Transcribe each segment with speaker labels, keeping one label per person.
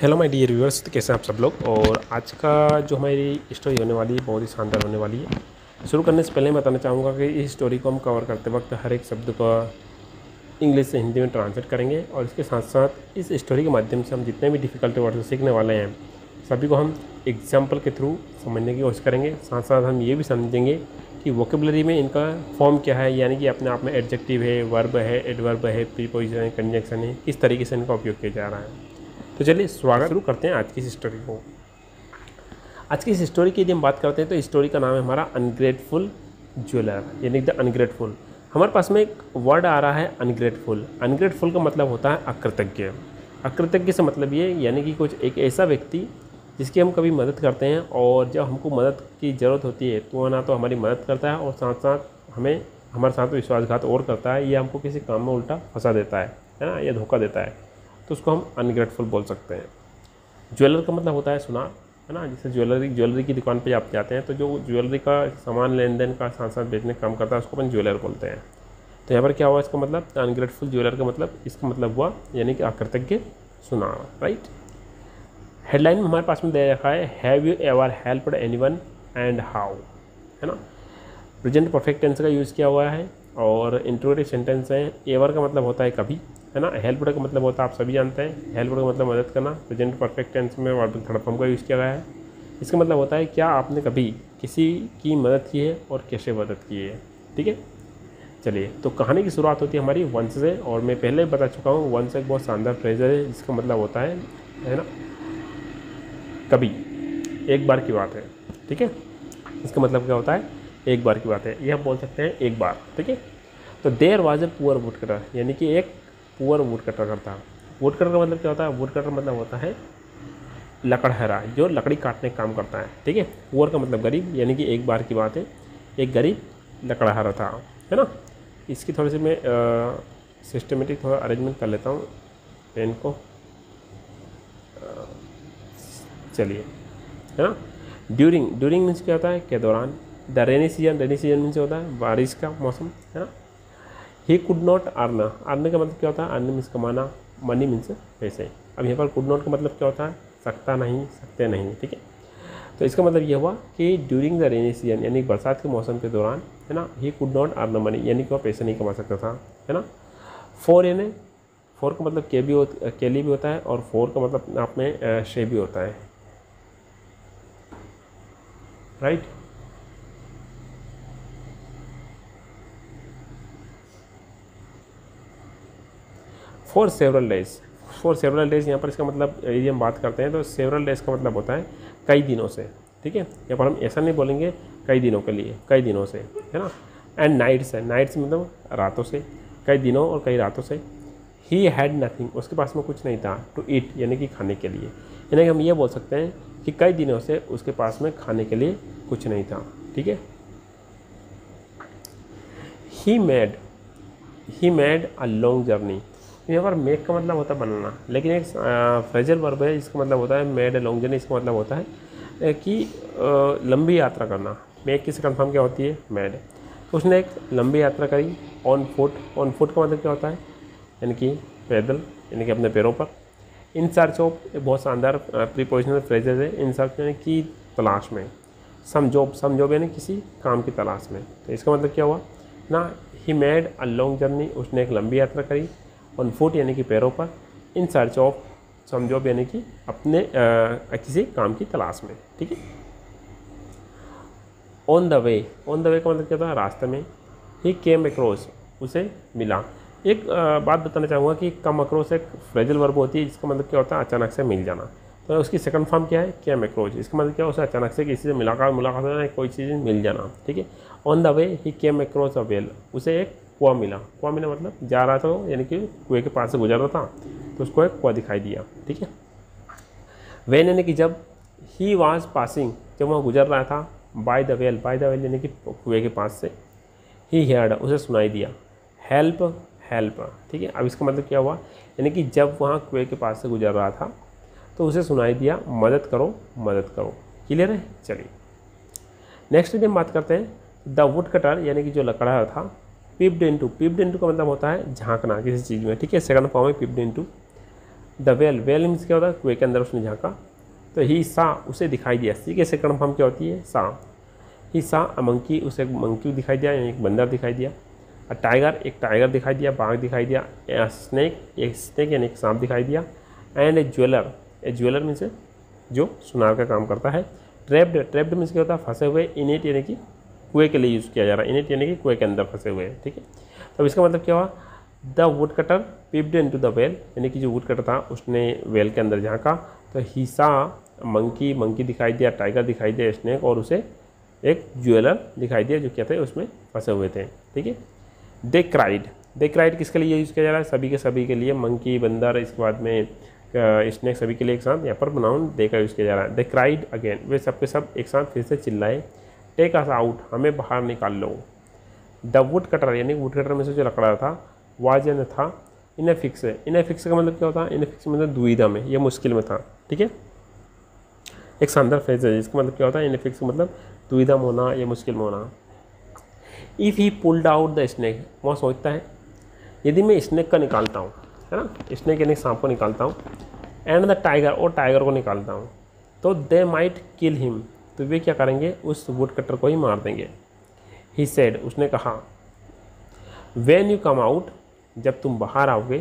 Speaker 1: Hello my dear viewers, तो कैसे हैं आप सब लोग। और आज का जो हमारी स्टोरी होने वाली है बहुत ही शानदार होने वाली है। शुरू करने से पहले मैं बताना चाहूँगा कि इस स्टोरी को हम कवर करते वक्त हर एक शब्द का इंग्लिश से हिंदी में ट्रांसलेट करेंगे और इसके साथ साथ इस स्टोरी के माध्यम से हम जितने भी डिफ़िकल्ट वर्ड सीखने वाले हैं सभी को हम एग्जाम्पल के थ्रू समझने की कोशिश करेंगे। साथ साथ हम ये भी समझेंगे कि वोकेबलरी में इनका फॉर्म क्या है, यानी कि अपने आप में एडजेक्टिव है, वर्ब है, एडवर्ब है, प्रीपोजिशन है, कंजंक्शन है, किस तरीके से इनका उपयोग किया जा रहा है। तो चलिए शुरू करते हैं आज की इस स्टोरी को। आज की इस स्टोरी की यदि हम बात करते हैं तो स्टोरी का नाम है हमारा अनग्रेटफुल ज्वेलर, यानी द अनग्रेटफुल। हमारे पास में एक वर्ड आ रहा है अनग्रेटफुल। अनग्रेटफुल का मतलब होता है अकृतज्ञ। अकृतज्ञ से मतलब ये यानी कि कुछ एक ऐसा व्यक्ति जिसकी हम कभी मदद करते हैं और जब हमको मदद की ज़रूरत होती है तो ना तो हमारी मदद करता है और साथ साथ हमारे साथ विश्वासघात और करता है, या हमको किसी काम में उल्टा फंसा देता है ना, या धोखा देता है, तो उसको हम अनग्रेटफुल बोल सकते हैं। ज्वेलर का मतलब होता है सुनार, है ना। जैसे ज्वेलरी की दुकान पे आप जाते हैं तो जो ज्वेलरी का सामान लेन देन का साथ साथ बेचने का काम करता है उसको अपन ज्वेलर बोलते हैं। तो यहाँ पर क्या हुआ इसका मतलब, अनग्रेटफुल ज्वेलर का मतलब, इसका मतलब हुआ यानी कि अकृतज्ञ सुनार, राइट। हेडलाइन में हमारे पास में दे रखा है have you ever helped anyone and how, है ना। प्रेजेंट परफेक्ट टेंस का यूज़ किया हुआ है और इंट्रोगेटिव सेंटेंस है। एवर का मतलब होता है कभी, है ना। हेल्प का मतलब होता है आप सभी जानते हैं, हेल्प का मतलब मदद करना। प्रेजेंट परफेक्ट टेंस में वर्ब थर्ड फॉर्म का यूज़ किया गया है। इसका मतलब होता है क्या आपने कभी किसी की मदद की है और कैसे मदद की है, ठीक है। चलिए, तो कहानी की शुरुआत होती है हमारी वंस से, और मैं पहले बता चुका हूँ वंस एक बहुत शानदार फ्रेजर है जिसका मतलब होता है ना, कभी, एक बार की बात है, ठीक है। इसका मतलब क्या होता है, एक बार की बात है, ये हम बोल सकते हैं एक बार, ठीक है। तो there was a poor woodcutter, यानी कि एक पुअर वुड कटर था। वुड कटर का मतलब क्या होता है, वुड कटर मतलब होता है लकड़हारा, जो लकड़ी काटने का काम करता है, ठीक है। पुअर का मतलब गरीब, यानी कि एक बार की बात है, एक गरीब लकड़हारा था, है ना। इसकी थोड़ी सी मैं सिस्टमेटिक थोड़ा अरेंजमेंट कर लेता हूँ पेन को, चलिए, है ना। ड्यूरिंग मीन्स क्या होता है, के दौरान। द रेनी सीजन मीन्स होता है बारिश का मौसम, है ना। ही कुड नॉट अर्न का मतलब क्या होता है, अर्न मीन्स कमाना, मनी मीन्स पैसे। अब यहाँ पर कुड नॉट का मतलब क्या होता है, सकता नहीं, सकते नहीं, ठीक है। तो इसका मतलब ये हुआ कि ड्यूरिंग द रेनी सीजन, यानी बरसात के मौसम के दौरान, है ना, he could not earn money, यानी कि वह पैसे नहीं कमा सकता था, है ना। फोर का मतलब केली भी होता है और फोर का मतलब आप में शे भी होता है, राइट। फॉर सेवरल डेज यहाँ पर इसका मतलब यदि हम बात करते हैं तो सेवरल डेज का मतलब होता है कई दिनों से, ठीक है। यहाँ पर हम ऐसा नहीं बोलेंगे कई दिनों के लिए, कई दिनों से, है ना। एंड नाइट्स है, नाइट्स मतलब रातों से, कई दिनों और कई रातों से। ही हैड नथिंग, उसके पास में कुछ नहीं था, टू ईट यानी कि खाने के लिए, यानी कि हम ये बोल सकते हैं कि कई दिनों से उसके पास में खाने के लिए कुछ नहीं था, ठीक है। He made a long journey, यहाँ पर मेक का मतलब होता है बनाना, लेकिन एक फ्रेजल वर्ब है, इसका मतलब होता है मेड अ लॉन्ग जर्नी। इसका मतलब होता है कि लंबी यात्रा करना। मेक की से कन्फर्म क्या होती है, मेड। तो उसने एक लंबी यात्रा करी ऑन फुट का मतलब क्या होता है, यानी कि पैदल, यानी कि अपने पैरों पर। इन सर्च ऑफ, बहुत शानदार प्रीपोजिशनल फ्रेजेज है। इन सर्च यानी कि तलाश में। सम जॉब यानी किसी काम की तलाश में। तो इसका मतलब क्या हुआ ना, he made a long journey, उसने एक लंबी यात्रा करी, ऑन फुट यानी कि पैरों पर, in search of some job यानी कि अपने किसी काम की तलाश में, ठीक है। ऑन द वे का मतलब क्या था, रास्ते में। ही केम अक्रॉस, उसे मिला। एक बात बताना चाहूँगा कि कम अक्रॉस एक फ्रेजल वर्ब होती है जिसका मतलब क्या होता है अचानक से मिल जाना। तो उसकी सेकंड फॉर्म क्या है, केम अक्रॉस। इसका मतलब क्या है, उसे अचानक से किसी से मुलाकात होना, कोई चीज़ मिल जाना, ठीक है। On the way he came across a well, उसे एक कुआं मिला मतलब जा रहा था, यानी कि कुएं के पास से गुजर रहा था तो उसको एक कुआं दिखाई दिया, ठीक है। वेन यानी कि जब, ही वॉज पासिंग, जब वह गुजर रहा था, बाय द वेल यानी कि कुएं के पास से। ही हेयर्ड, उसे सुनाई दिया। हेल्प, ठीक है। अब इसका मतलब क्या हुआ, यानी कि जब वहाँ कुएं के पास से गुजर रहा था तो उसे सुनाई दिया मदद करो। क्लियर है। चलिए नेक्स्ट हम बात करते हैं द वुड कटर, यानी कि जो लकड़ा था। पिप्ड इनटू का मतलब होता है झांकना किसी चीज़ में, ठीक है। सेकंड फॉर्म है peeped into. The well, well means क्या होता है, कुएं के अंदर उसने झांका, तो ही सा, उसे दिखाई दिया, सी के सेकंड फॉर्म क्या होती है, सा। ही सा अ मंकी, उसे एक मंकी दिखाई दिया, यानी एक बंदर दिखाई दिया। अ टाइगर, एक टाइगर दिखाई दिया, बाघ दिखाई दिया। ए स्नेक, एक स्नेक यानी एक सांप दिखाई दिया। And A jeweller, A jeweller means जो सुनार का काम करता है। ट्रैप्ड, ट्रैप्ड मीन्स क्या होता है, फंसे हुए। इनेट यानी कि कुएं के लिए यूज़ किया जा रहा है, इनेट यानी कि कुएं के अंदर फंसे हुए हैं, ठीक है। तो इसका मतलब क्या हुआ, the would cutter peeped into the well, यानी कि जो वुड कटर था उसने वेल के अंदर झांका, तो ही सा मंकी, मंकी दिखाई दिया, टाइगर दिखाई दिया, स्नेक, और उसे एक ज्वेलर दिखाई दिया जो क्या थे उसमें फंसे हुए थे, ठीक है। दे क्राइड, दे क्राइड किसके लिए यूज़ किया जा रहा है, सभी के लिए, मंकी, बंदर, इसके बाद में स्नेक, सभी के लिए एक साथ यहाँ पर प्रोनाउन दे का यूज़ किया जा रहा है। दे क्राइड अगेन, वे सब के सब एक साथ फिर से चिल्लाए। टेक अस आउट, हमें बाहर निकाल लो। द वुड कटर, यानी वुड कटर में से जो लकड़ा था वाज यानी था, इनफिक्स, इनफिक्स का मतलब क्या होता है, इनफिक्स मतलब दुविधा में, यह मुश्किल में था, ठीक है। एक शानदार फ्रेज है, इसका मतलब क्या होता है, इनफिक्स का मतलब दुविधा में होना या मुश्किल में होना। If he pulled out the snake, वहाँ सोचता है यदि मैं स्नेक का निकालता हूँ, है ना, स्नेक यानी सांप को निकालता हूँ, एंड द टाइगर, और टाइगर को निकालता हूँ, तो दे माइट किल हिम, तो वे क्या करेंगे, उस वुड कटर को ही मार देंगे। ही सेड, उसने कहा, व्हेन यू कम आउट, जब तुम बाहर आओगे,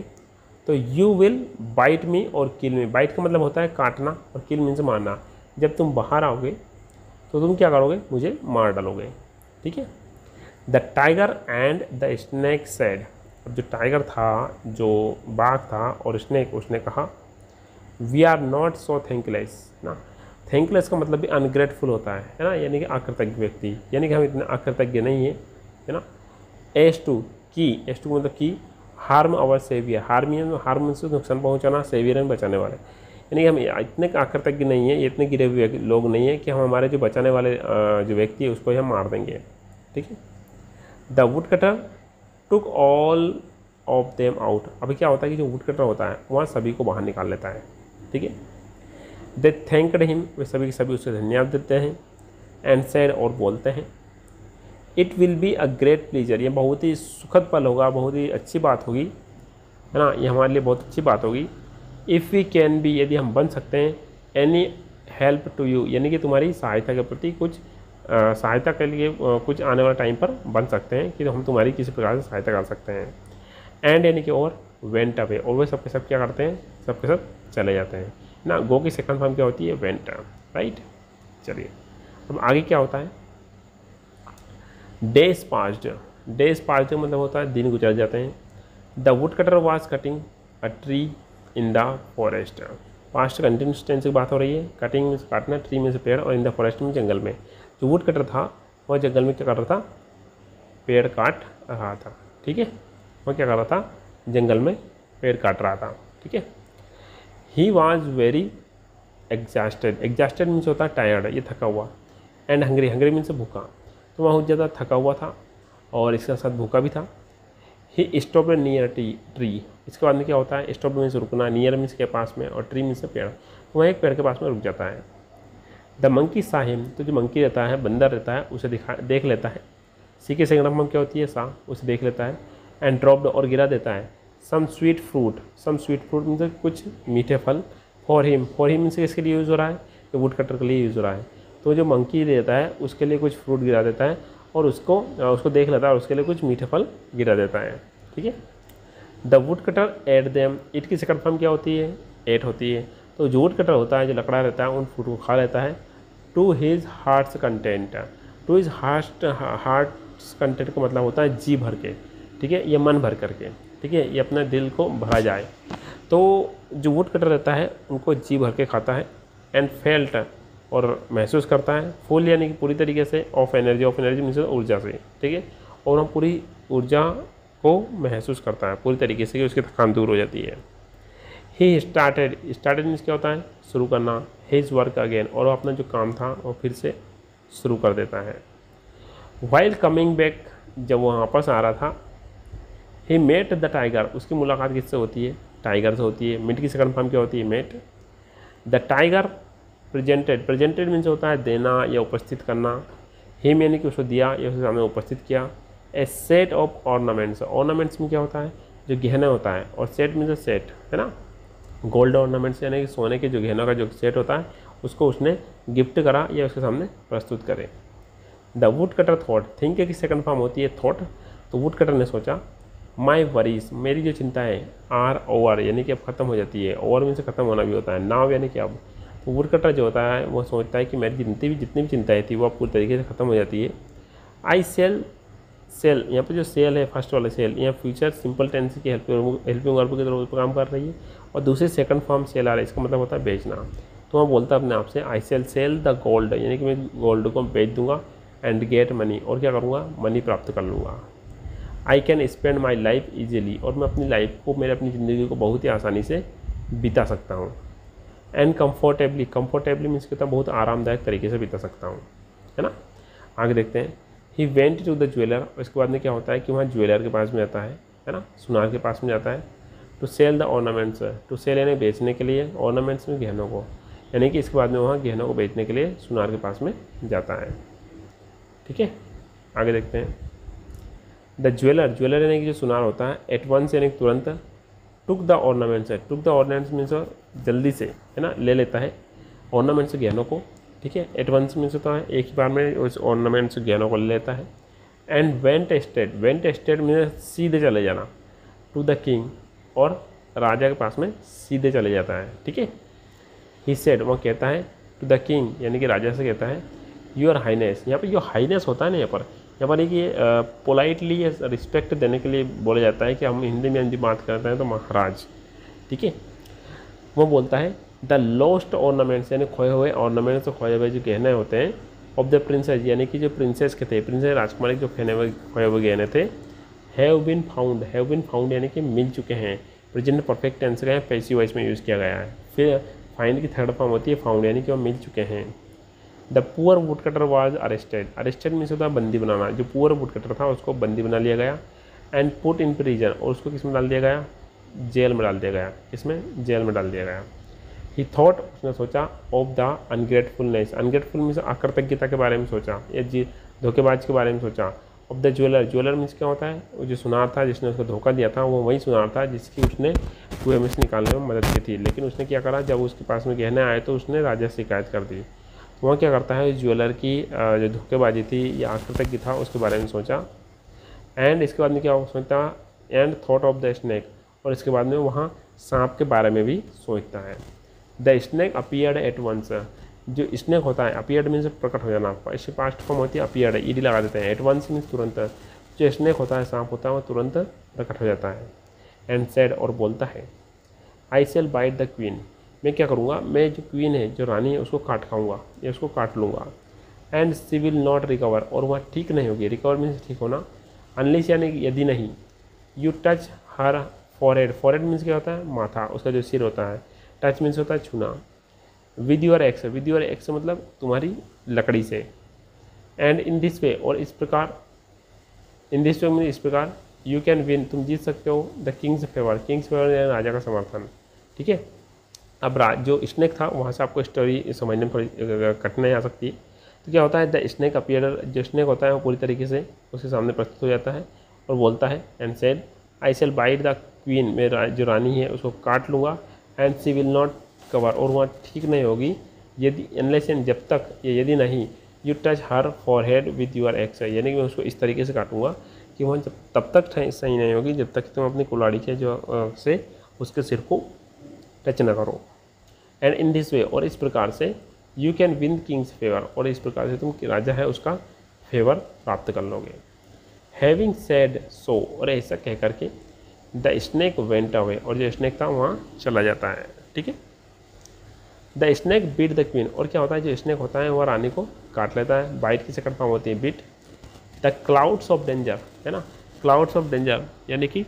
Speaker 1: तो यू विल बाइट मी और किल मी। बाइट का मतलब होता है काटना, और किल मीन्स मारना। जब तुम बाहर आओगे तो तुम क्या करोगे, मुझे मार डालोगे, ठीक है। The tiger and the snake said, अब जो टाइगर था, जो बाघ था और स्नेक, उसने कहा, we are not so thankless ना। थैंकलेस का मतलब भी अनग्रेटफुल होता है ना, यानी कि अकृतज्ञ व्यक्ति, यानी कि हम इतने अकृतज्ञ नहीं है ना। एस टू की, एस टू मतलब की, हार्म अवर सेवियर, हार्म से नुकसान पहुंचाना, सेवियर में बचाने वाले, यानी कि हम इतने अकृतज्ञ नहीं है, इतने गिरे हुए लोग नहीं है कि हम हमारे जो बचाने वाले जो व्यक्ति है उसको ही हम मार देंगे, ठीक है। The wood cutter took all of them out, अभी क्या होता है कि जो वुड कटर होता है वहाँ सभी को बाहर निकाल लेता है, ठीक है। दे थैंक्ड हिम, वे सभी के सभी उसे धन्यवाद देते हैं। एंड सेड, और बोलते हैं, it will be a great pleaser, ये बहुत ही सुखद पल होगा, बहुत ही अच्छी बात होगी, है ना, ये हमारे लिए बहुत अच्छी बात होगी। इफ़ वी कैन बी, यदि हम बन सकते हैं, एनी हेल्प टू यू, यानी कि तुम्हारी सहायता के प्रति कुछ सहायता के लिए कुछ आने वाले टाइम पर बन सकते हैं कि हम तुम्हारी किसी प्रकार से सहायता कर सकते हैं। एंड यानी कि और, वेंट अवे, और वे सबके सब क्या करते हैं, सबके सब चले जाते हैं ना। गो की सेकंड फॉर्म क्या होती है, वेंट, राइट। चलिए अब आगे क्या होता है, डेज पास्ड, डेज पास्ड मतलब होता है दिन गुजर जाते हैं। The would cutter was cutting a tree in the forest, past continuous tense की बात हो रही है। कटिंग मीन्स काटना, ट्री मीन्स पेड़, और इन द फॉरेस्ट में जंगल में। जो वुड कटर था वह जंगल में क्या कर रहा था, पेड़ काट रहा था, ठीक है। वह क्या कर रहा था, जंगल में पेड़ काट रहा था, ठीक है। He was very exhausted, exhausted means होता है टायर्ड, ये थका हुआ। एंड हंग्री, हंग्री मीन्स भूखा, तो वह बहुत ज़्यादा थका हुआ था और इसके साथ भूखा भी था। ही स्टॉप्ड नियर ट्री, इसके बाद में क्या होता है, स्टॉप मीन्स रुकना, नियर मीन्स के पास में, और ट्री मीन्स पेड़, तो वह एक पेड़ के पास में रुक जाता है। द मंकी सा हिम, तो जो मंकी रहता है, बंदर रहता है, उसे देख लेता है। सी के सेकंड फॉर्म क्या होती है, सा, उसे देख लेता है। एंड ड्रॉप्ड, और गिरा देता है। Some sweet fruit, some sweet fruit means कुछ मीठे फल। फॉर हिम मीन्स किसके लिए यूज़ हो रहा है, तो वुड कटर के लिए यूज़ हो रहा है। तो जो मंकी रहता है उसके लिए कुछ फ्रूट गिरा देता है, और उसको देख लेता है और उसके लिए कुछ मीठे फल गिरा देता है, ठीक है। The wood cutter at them, it की सेकंड फॉर्म क्या होती है, एट होती है। तो जो वुड कटर होता है, जो लकड़ा रहता है, उन फ्रूट को खा लेता है। To his heart's content, to his heart's content का मतलब होता है जी भर के, ठीक है, ये मन भर करके, ठीक है, ये अपने दिल को भरा जाए। तो जो वुड कटर रहता है उनको जी भर के खाता है। एंड फेल्ट, और महसूस करता है। फुल यानी कि पूरी तरीके से, ऑफ एनर्जी मीन्स ऊर्जा से, ठीक है, और हम पूरी ऊर्जा को महसूस करता है पूरी तरीके से कि उसकी थकान दूर हो जाती है। ही स्टार्टेड मीन्स क्या होता है, शुरू करना। हिज वर्क अगेन, और वो अपना जो काम था वो फिर से शुरू कर देता है। वाइल कमिंग बैक, जब वो वापस आ रहा था, ही मेट द टाइगर, उसकी मुलाकात किससे होती है, टाइगर से होती है। मीट की सेकंड फॉर्म क्या होती है, met. The tiger presented means होता है देना या उपस्थित करना। हिम यानी कि उसको दिया या उसके सामने उपस्थित किया। ए सेट ऑफ ऑर्नामेंट्स, ऑर्नामेंट्स में क्या होता है, जो गहना होता है, और सेट मीन्स सेट, है ना, गोल्ड ऑर्नामेंट्स यानी कि सोने के जो गहनों का जो सेट होता है उसको उसने गिफ्ट करा या उसके सामने प्रस्तुत करे। The wood cutter thought, think की सेकंड फॉर्म होती है थॉट। तो वुड कटर ने सोचा, माई वरीज, मेरी जो चिंता है, आर ओवर यानी कि अब ख़त्म हो जाती है, ओवर मीन से ख़त्म होना भी होता है, नाव यानी कि अब। तो वुड कटर जो होता है वो सोचता है कि मेरी जितनी भी चिंताएँ थी वो अब पूरी तरीके से ख़त्म हो जाती है। आई सेल यहाँ पर जो सेल है फर्स्ट वाला सेल, यहाँ फ्यूचर सिंपल टेंस की हेल्पिंग वर्ब के तौर पर काम कर रही है, और दूसरी सेकंड फॉर्म सेल आ रहा है, इसका मतलब होता है बेचना। तो वह बोलता है अपने आप से, आई सेल द गोल्ड, यानी कि मैं गोल्ड को बेच दूंगा, एंड गेट मनी, और क्या करूँगा, मनी प्राप्त कर लूँगा। I can spend my life easily, और मैं अपनी लाइफ को, अपनी ज़िंदगी को बहुत ही आसानी से बिता सकता हूँ। एंड कंफर्टेबली मीन्स कहता बहुत आरामदायक तरीके से बिता सकता हूँ, है ना। आगे देखते हैं। He went to the jeweller, इसके बाद में क्या होता है कि वहाँ ज्वेलर के पास में जाता है ना, सुनार के पास में जाता है। To sell the ornaments, to sell यानी बेचने के लिए, ऑर्नामेंट्स में गहनों को, यानी कि इसके बाद में वहाँ गहनों को बेचने के लिए सुनार के पास में जाता है। ठीक है, आगे देखते हैं। द ज्वेलर यानी कि जो सुनार होता है, एट वंस यानी तुरंत, टुक द ऑर्नामेंट्स मीन्स जल्दी से, है ना, ले लेता है ऑर्नामेंट्स गहनों को। ठीक है, एट वंस मीन्स होता है एक ही बार में उस ऑर्नामेंट्स गहनों को ले लेता है। एंड वेंट स्ट्रेट मीन्स सीधे चले जाना, टू द किंग, और राजा के पास में सीधे चले जाता है। ठीक है, ही सेड, वह कहता है, टू द किंग यानी कि राजा से कहता है, योर हाइनेस, यहाँ पे जो हाइनेस होता है ना, यहाँ पर ये पोलाइटली रिस्पेक्ट देने के लिए बोला जाता है कि हम हिंदी में यदि बात करते हैं तो महाराज। ठीक है, वो बोलता है, द लॉस्ट ऑर्नामेंट्स यानी खोए हुए ऑर्नामेंट्स, खोए हुए जो गहने होते हैं, ऑफ द प्रिंसेस यानी कि जो प्रिंसेस के थे, प्रिंसेस राजकुमारी जो खोए हुए गहने थे, हैव बीन फाउंड यानी कि मिल चुके हैं, प्रेजेंट परफेक्ट टेंस का पैसिव वॉइस में यूज़ किया गया है। फिर फाइंड की थर्ड फॉर्म होती है फाउंड, यानी कि वो मिल चुके हैं। The poor woodcutter was arrested means होता है बंदी बनाना, जो पुअर वुड कटर था उसको बंदी बना लिया गया। एंड पुट इन प्रिजन, और उसको किस में डाल दिया गया, जेल में डाल दिया गया। किसमें, जेल में डाल दिया गया। ही थॉट, उसने सोचा, ऑफ द अनग्रेटफुलनेस मीन्स अकृतज्ञता के बारे में सोचा, या धोखेबाज के बारे में सोचा। ऑफ द ज्वेलर मीन्स क्या होता है, वो जो सुनार था जिसने उसको धोखा दिया था, वो वही सुनार था जिसकी उसने कुएं में से निकालने में मदद की थी। लेकिन उसने क्या करा, जब उसके पास में गहने आए तो उसने राजा से शिकायत कर दी। वहाँ क्या करता है, ज्वेलर की जो धोखेबाजी थी या अकृतज्ञ था उसके बारे में सोचा। एंड इसके बाद में क्या सोचता, and thought of the snake, और इसके बाद में वहाँ सांप के बारे में भी सोचता है। The snake appeared at once, जो स्नैक होता है, अपीयर्ड मीन्स प्रकट हो जाना, इसकी पास्ट फॉर्म होती है अपीयर्ड, ईडी लगा देते हैं। एट वंस मीन्स तुरंत, जो स्नैक होता है, सांप होता है, वो तुरंत प्रकट हो जाता है। एंड सेड, और बोलता है, I shall bite the queen, मैं क्या करूँगा, मैं जो क्वीन है, जो रानी है, उसको काट खाऊंगा या उसको काट लूँगा। And she will not recover, और वह ठीक नहीं होगी, रिकवर मीन्स ठीक होना, अनलेस यानी यदि नहीं, you touch her forehead means क्या होता है, माथा, उसका जो सिर होता है। टच मीन्स होता है छूना। विद योर एक्स मतलब तुम्हारी लकड़ी से। एंड इन दिस वे, और इस प्रकार, इन दिस वे मीन इस प्रकार, यू कैन विन, तुम जीत सकते हो, द किंग्स फेवर यानी राजा का समर्थन। ठीक है, अब जो स्नेक था वहाँ से आपको स्टोरी समझने में कठिनाई आ सकती है। तो क्या होता है, द स्नेक अपीयर, जो स्नेक होता है वो पूरी तरीके से उसके सामने प्रस्तुत हो जाता है और बोलता है, and said, I shall bite the queen, मैं जो रानी है उसको काट लूँगा। And she will not cover, और वहाँ ठीक नहीं होगी, यदि अनलेस जब तक, यदि नहीं, you touch her forehead with your x, यानी कि मैं उसको इस तरीके से काटूंगा कि वहाँ जब तब तक सही नहीं होगी जब तक तुम अपनी कुल्हाड़ी के जो से उसके सिर को टच न करो। एंड इन दिस वे, और इस प्रकार से, you can win Kings favour, और इस प्रकार से तुम राजा है उसका फेवर प्राप्त कर लोगे। हैविंग सेड सो, और ऐसा कह करके, द स्नेक वेंट अवे, और जो स्नेक था वहाँ चला जाता है। ठीक है, the snake bit the queen, और क्या होता है, जो स्नेक होता है वह रानी को काट लेता है। बाइट की सेकंड फॉर्म होती है bit. The clouds of danger, है ना, क्लाउड्स ऑफ डेंजर यानी कि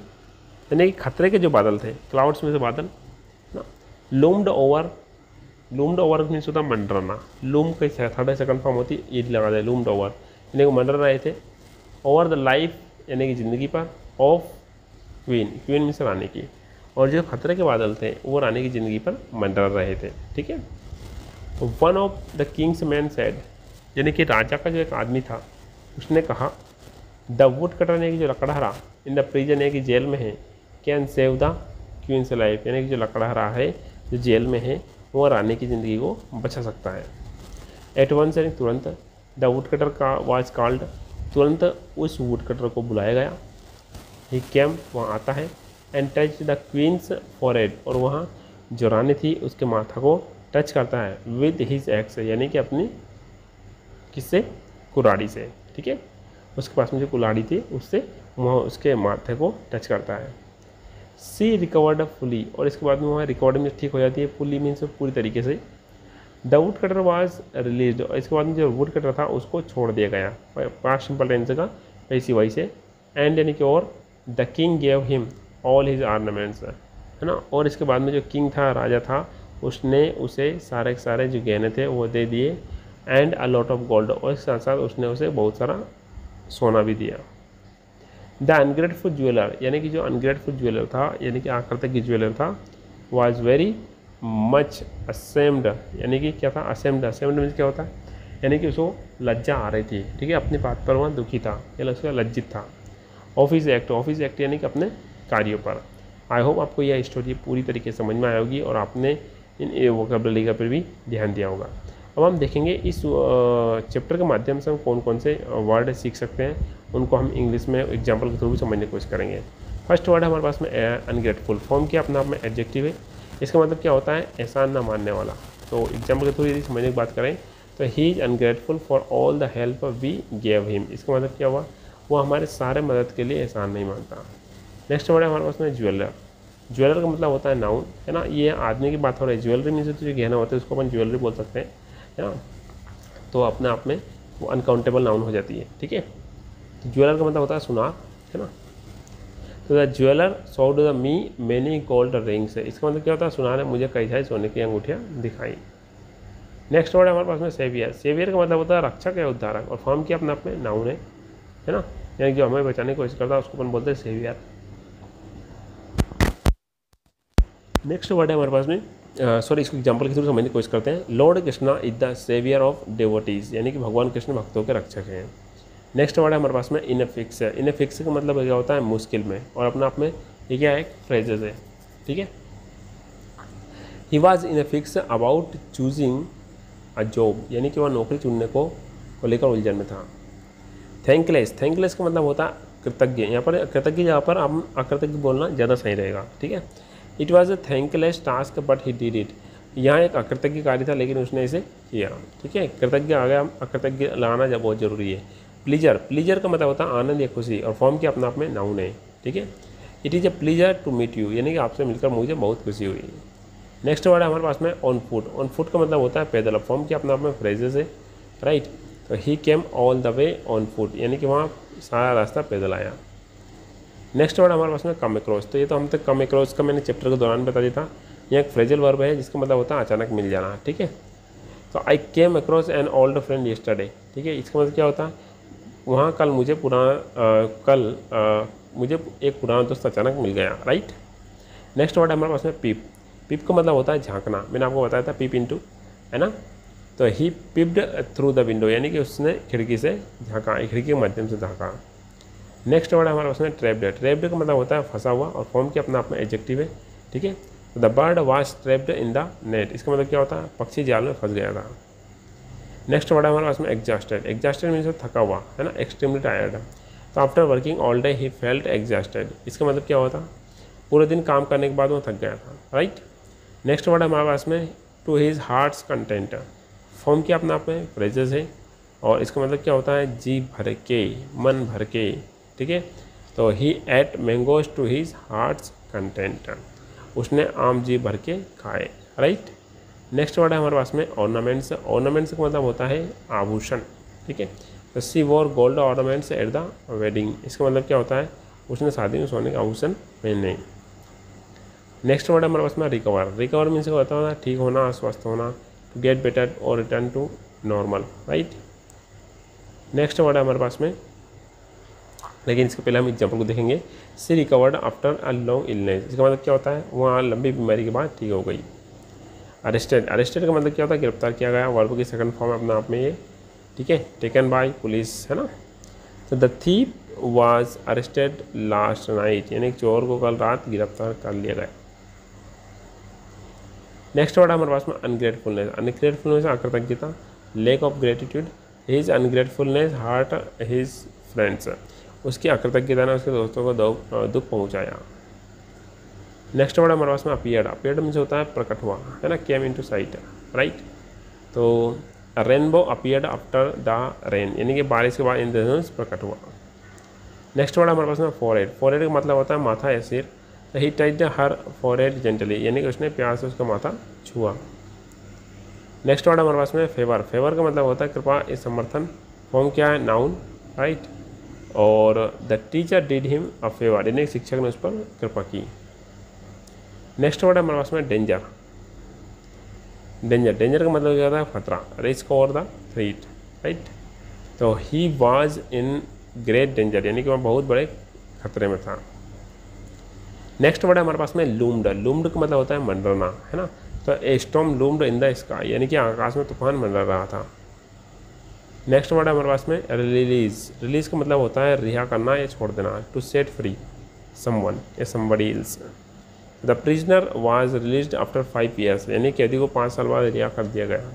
Speaker 1: खतरे के जो बादल थे, क्लाउड्स में से बादल ना, लूम्ड ओवर मीन्स होता है मंडराना। लूम की थर्ड सेकंड फॉर्म होती है, ये लगा दे, लूम्ड ओवर यानी कि मंडर रहे थे। ओवर द लाइफ यानी कि ज़िंदगी पर, ऑफ क्वीन मीन्स रानी की, और जो खतरे के बादल थे वो रानी की ज़िंदगी पर मंडरा रहे थे। ठीक है, one of the Kings man said, यानी कि राजा का जो एक आदमी था उसने कहा, द वुड कटर यानी कि जो लकड़हारा इन द प्रिजन यानी कि जेल में है, can save the queen's life, यानी कि जो लकड़हारा है जो जेल में है वो रानी की ज़िंदगी को बचा सकता है। एट वंस यानी तुरंत, द वुड कटर का वाज कॉल्ड, तुरंत उस वुड कटर को बुलाया गया। ही केम, वहाँ आता है, and touch the queen's forehead, और वहाँ जो रानी थी उसके माथा को टच करता है विद हिज एक्स, यानी कि अपनी किससे, कुल्हाड़ी से, ठीक है, उसके पास में जो कुल्हाड़ी थी उससे वह उसके माथे को टच करता है। सी रिकवर्ड फुली, और इसके बाद में वहाँ रिकवर्ड में ठीक हो जाती है, फुली मीन्स पूरी तरीके से। The wood cutter was release, और इसके बाद में जो वुड कटर था उसको छोड़ दिया गया, पास्ट सिंपल टेंस का ऐसी वही से। एंड यानी कि और, the king gave him all his ornaments, है ना, और इसके बाद में जो किंग था, राजा था, उसने उसे सारे के सारे जो गहने थे वो दे दिए। And a lot of gold, और इसके साथ साथ उसने उसे बहुत सारा सोना भी दिया। द अनग्रेटफुल ज्वेलर, यानी कि जो अनग्रेटफुल ज्वेलर था, यानी कि आकृतिक ज्वेलर था, वॉज वेरी मच असेम्ड, यानी कि क्या था, असेम्ड, असेम्ड मीन्स क्या होता है, यानी कि उसको लज्जा आ रही थी, ठीक है, अपनी बात पर वहाँ दुखी था या उसका लज्जित था। ऑफिस एक्ट, ऑफिस एक्ट यानी कि अपने कार्यों पर। आई होप आपको यह स्टोरी पूरी तरीके से समझ में आई होगी और आपने इन वोकैबुलरी का पर भी ध्यान दिया होगा। अब हम देखेंगे इस चैप्टर के माध्यम से हम कौन कौन से वर्ड सीख सकते हैं, उनको हम इंग्लिश में एग्जाम्पल के थ्रू भी समझने की कोशिश करेंगे। फर्स्ट वर्ड है हमारे पास में अनग्रेटफुल, फॉर्म क्या अपने आप में एडजेक्टिव है, इसका मतलब क्या होता है, एहसान ना मानने वाला। तो एग्जाम्पल के थ्रू यदि समझने की बात करें तो he is ungrateful for all the help we gave him, इसका मतलब क्या हुआ, वो हमारे सारे मदद के लिए एहसान नहीं मानता। नेक्स्ट वर्ड है हमारे पास में ज्वेलर, ज्वेलर का मतलब होता है नाउन, है ना, ये आदमी की बात हो रही है, ज्वेलरी मीन्स तो जो गहना होता है उसको अपन ज्वेलरी बोल सकते हैं, है ना, तो अपने आप में वो अनकाउंटेबल नाउन हो जाती है, ठीक है। तो ज्वेलर का मतलब होता है सुनार, है ना। तो the jeweller showed the me many gold rings, इसका मतलब क्या होता है, सुनार ने मुझे कई सारी सोने की अंगूठियाँ दिखाई। नेक्स्ट वर्ड है हमारे पास में सेवियर, सेवियर का मतलब होता है रक्षक या उद्धारक, और फॉर्म की अपने आप में नाउन है ना, यानी जो हमें बचाने की कोशिश करता है उसको अपन बोलते हैं सेवियर। नेक्स्ट वर्ड है हमारे पास में, सॉरी इसको एग्जाम्पल के थ्रू समझने की कोशिश करते हैं। Lord Krishna is the saviour of devotees, यानी कि भगवान कृष्ण भक्तों के रक्षक हैं। नेक्स्ट वर्ड है हमारे पास में इनफिक्स, इनफिक्स का मतलब क्या होता है, मुश्किल में, और अपने आप में ये क्या है, एक फ्रेजेस है, ठीक है। He was infix about choosing a job, यानी कि वह नौकरी चुनने को लेकर उलझन में था। थैंकलेस, थैंकलेस का मतलब होता है कृतज्ञ, यहाँ पर कृतज्ञ जहाँ पर हम अकृतज्ञ बोलना ज़्यादा सही रहेगा, ठीक है। It was a thankless task but he did it, यहाँ एक अकृतज्ञ कार्य था लेकिन उसने इसे किया, ठीक है। कृतज्ञ आ गया, अकृतज्ञ लगाना जब बहुत ज़रूरी है। प्लीजर, प्लीजर का मतलब होता है आनंद या खुशी, और फॉर्म के अपने आप में नाउन है, ठीक है। It is a pleasure to meet you, यानी कि आपसे मिलकर मुझे बहुत खुशी हुई। नेक्स्ट वर्ड है हमारे पास में ऑन फुट, ऑन फुट का मतलब होता है पैदल, फॉर्म के अपने आप में फ्रेजेस है, राइट। तो he came all the way on foot, यानी कि वहाँ सारा रास्ता पैदल आया। नेक्स्ट वर्ड हमारे पास में कम अक्रॉस, तो ये तो हम तक कम अक्रॉस का मैंने चैप्टर के दौरान बता दिया था, यह एक फ्रेजल वर्ब है जिसका मतलब होता है अचानक मिल जाना, ठीक है। तो I came across an old friend yesterday, ठीक है, इसका मतलब क्या होता है, वहाँ कल मुझे मुझे एक पुराना दोस्त अचानक मिल गया, राइट। नेक्स्ट वर्ड हमारे पास में पीप, पीप का मतलब होता है झांकना, मैंने आपको बताया था पीप इनटू, है ना। तो ही पिप्ड थ्रू द विंडो, यानी कि उसने खिड़की से झांका, खिड़की के माध्यम से झांका। नेक्स्ट वर्ड हमारे पास में ट्रैप्ड, ट्रैप्ड का मतलब होता है फंसा हुआ, और फॉर्म के अपना अपना एडजेक्टिव है, ठीक है। तो the bird was trapped in the net, इसका मतलब क्या होता है, पक्षी जाल में फंस गया था। नेक्स्ट वर्ड हमारे पास में एग्जॉस्टेड, एग्जॉस्टेड मीन्स थका हुआ, है ना, एक्सट्रीमली टायर्ड। तो after working all day he felt exhausted, इसका मतलब क्या होता, पूरे दिन काम करने के बाद वो थक गया था, राइट। नेक्स्ट वर्ड हमारे पास में to his heart's content, form के अपना आप में फ्रेजेस है, और इसका मतलब क्या होता है, जी भर के, मन भर के, ठीक है। तो he ate mangoes to his heart's content, उसने आम जी भर के खाए, राइट। नेक्स्ट वर्ड है हमारे पास में ऑर्नामेंट्स, ऑर्नामेंट्स का मतलब होता है आभूषण, ठीक है। तो she wore gold ornaments at the wedding, इसका मतलब क्या होता है, उसने शादी में सोने के आभूषण पहने। नेक्स्ट वर्ड है हमारे पास में रिकवर, रिकवर मीन्स क्या होता है, ठीक होना, स्वस्थ होना, टू गेट बेटर और return to normal, right. Next word है हमारे पास में, लेकिन इसके पहले हम एग्जाम्पल को देखेंगे। She recovered after a long illness, इसका मतलब क्या होता है, वहाँ लंबी बीमारी के बाद ठीक हो गई। अरेस्टेड, अरेस्टेड का मतलब क्या होता है, गिरफ्तार किया गया, वर्ब की सेकंड फॉर्म अपने आप में ये, ठीक है। टेकन बाय पुलिस, है ना। तो the thief was arrested last night, यानी चोर को कल रात गिरफ्तार कर लिया गया, नेक्स्ट वर्ड हमारे पास में अनग्रेटफुलनेस। अनग्रेटफुलनेस अकृतज्ञता, lack of gratitude, his ungratefulness hurt his friends, उसकी अकृतज्ञता ने उसके दोस्तों को दुख पहुंचाया। नेक्स्ट वर्ड हमारे पास में अपीयर्ड। अपीयर्ड मीन्स होता है प्रकट हुआ, है ना, केम इनटू साइट, राइट। तो rainbow appeared after the rain, यानी कि बारिश के बाद इंद्रधनुष प्रकट हुआ। नेक्स्ट वर्ड हमारे पास में फॉरहेड। फॉरहेड का मतलब होता है माथा या सिर। तो ही टच्ड हर फॉरहेड जेंटली, यानी कि उसने प्यार से उसका माथा छुआ। नेक्स्ट वर्ड हमारे पास में फेवर। फेवर का मतलब होता है कृपा या समर्थन। फॉर्म क्या है, नाउन, राइट। और the teacher did him a favour, यानी शिक्षक ने उस पर कृपा की। नेक्स्ट वर्ड हमारे पास में डेंजर। डेंजर, डेंजर का मतलब क्या होता है, खतरा, रिस्क और द थ्रेट, राइट। तो he was in great danger, यानी कि वह बहुत बड़े खतरे में था। नेक्स्ट वर्ड है हमारे पास में लूम्ड। लूम्ड का मतलब होता है मंडराना, है ना। तो a storm loomed in the sky, यानी कि आकाश में तूफान मंडरा रहा था। नेक्स्ट वर्ड है हमारे पास में रिलीज। रिलीज का मतलब होता है रिहा करना या छोड़ देना, टू सेट फ्री समवन या somebody else. The prisoner was released after 5 years, यानी कैदी को 5 साल बाद रिहा कर दिया गया।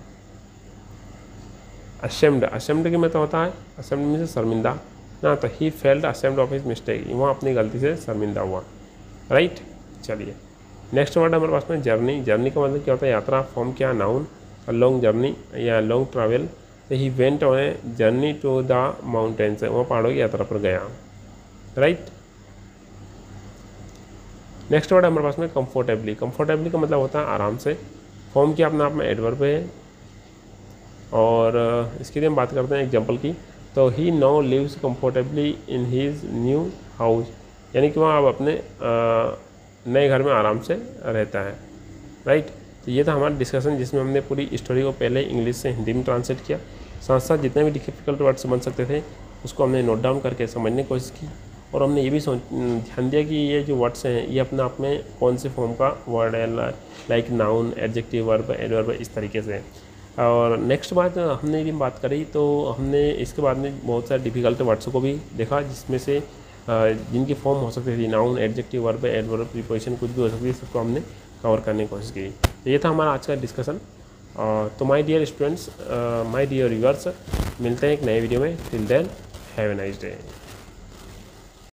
Speaker 1: अशेम्ड। अशेम्ड का मतलब होता है, अशेम्ड मीन्स शर्मिंदा ना। तो he felt ashamed of his mistake, वह अपनी गलती से शर्मिंदा हुआ, राइट। चलिए नेक्स्ट वर्ड हमारे पास में जर्नी। जर्नी का मतलब क्या होता है, यात्रा। फॉर्म क्या, नाउन। लॉन्ग जर्नी या लॉन्ग ट्रैवल। तो he went on a journey to the mountains, वह पहाड़ों की यात्रा पर गया, राइट। नेक्स्ट वर्ड हमारे पास में कंफर्टेबली। कंफर्टेबली का मतलब होता है आराम से। फॉर्म क्या अपने आप में एडवर्ब है। और इसकी हम बात करते हैं एग्जाम्पल की। तो he now lives comfortably in his new house, यानी कि वह अब अपने नए घर में आराम से रहता है, राइट। तो ये था हमारा डिस्कशन, जिसमें हमने पूरी स्टोरी को पहले इंग्लिश से हिंदी में ट्रांसलेट किया, साथ साथ जितने भी डिफिकल्ट वर्ड्स बन सकते थे उसको हमने नोट डाउन करके समझने की कोशिश की। और हमने ये भी ध्यान दिया कि ये जो वर्ड्स हैं ये अपने आप में कौन से फॉर्म का वर्ड है, like noun, adjective, verb, adverb, इस तरीके से। और नेक्स्ट बात हमने भी बात करी, तो हमने इसके बाद में बहुत सारे डिफिकल्ट वर्ड्स को भी देखा, जिसमें से जिनकी फॉर्म हो सकती थी noun, adjective, verb, adverb, preposition, कुछ भी हो सकती है, सबको हमने कवर करने की कोशिश की। तो ये था हमारा आज का डिस्कशन। तो my dear students, my dear viewers, मिलते हैं एक नए वीडियो में। Till then have a nice day.